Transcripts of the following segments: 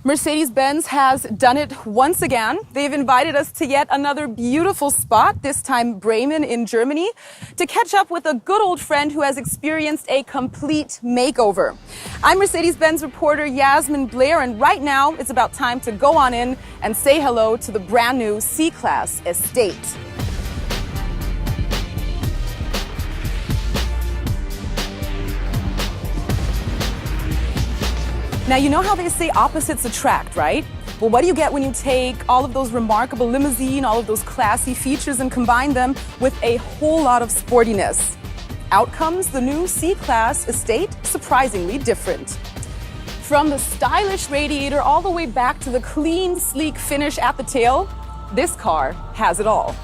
Mercedes-Benz has done it once again. They've invited us to yet another beautiful spot, this time Bremen in Germany, to catch up with a good old friend who has experienced a complete makeover. I'm Mercedes-Benz reporter Yasmine Blair, and right now it's about time to go on in and say hello to the brand new C-Class estate. Now, you know how they say opposites attract, right? Well, what do you get when you take all of those remarkable limousine, all of those classy features, and combine them with a whole lot of sportiness? Out comes the new C-Class estate, surprisingly different. From the stylish radiator all the way back to the clean, sleek finish at the tail, this car has it all.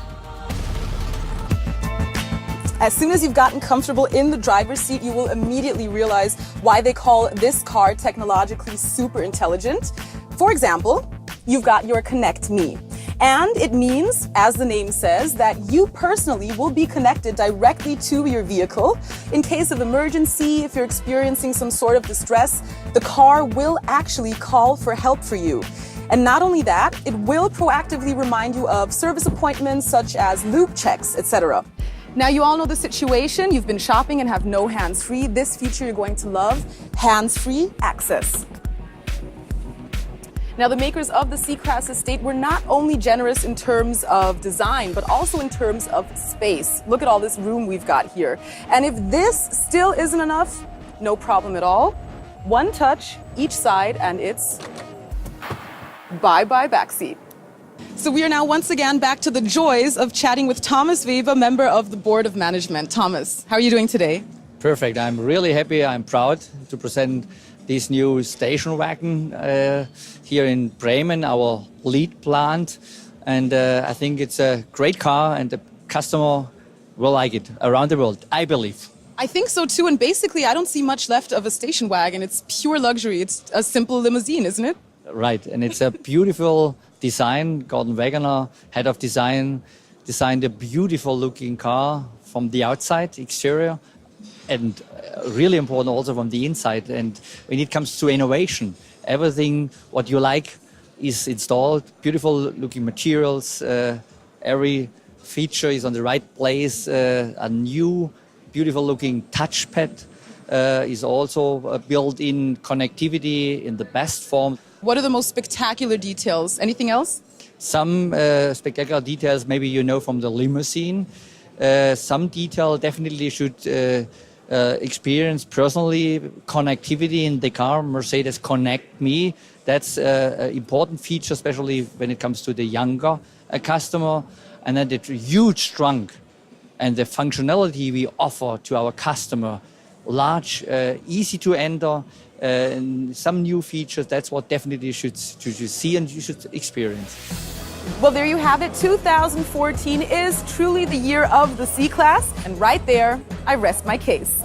As soon as you've gotten comfortable in the driver's seat, you will immediately realize why they call this car technologically super intelligent. For example, you've got your Connect Me. And it means, as the name says, that you personally will be connected directly to your vehicle. In case of emergency, if you're experiencing some sort of distress, the car will actually call for help for you. And not only that, it will proactively remind you of service appointments such as lube checks, etc. Now, you all know the situation. You've been shopping and have no hands-free. This feature you're going to love, hands-free access. Now, the makers of the C-Class estate were not only generous in terms of design, but also in terms of space. Look at all this room we've got here. And if this still isn't enough, no problem at all. One touch each side and it's bye-bye backseat. So we are now once again back to the joys of chatting with Thomas Weber, member of the Board of Management. Thomas, how are you doing today? Perfect. I'm really happy. I'm proud to present this new station wagon here in Bremen, our lead plant. And I think it's a great car and the customer will like it around the world, I believe. I think so too. And basically, I don't see much left of a station wagon. It's pure luxury. It's a simple limousine, isn't it? Right. And it's a beautiful design. Gordon Wagoner, head of design, designed a beautiful looking car from the outside, exterior, and really important also from the inside. And when it comes to innovation, everything what you like is installed, beautiful looking materials, every feature is on the right place, a new beautiful looking touchpad is also built-in connectivity in the best form. What are the most spectacular details? Anything else? Some spectacular details maybe you know from the limousine. Some detail definitely should experience personally. Connectivity in the car, Mercedes Connect Me. That's an important feature, especially when it comes to the younger customer. And then the huge trunk and the functionality we offer to our customer. Large, easy to enter, some new features. That's what definitely you should see and you should experience. Well, there you have it. 2014 is truly the year of the C-Class. And right there, I rest my case.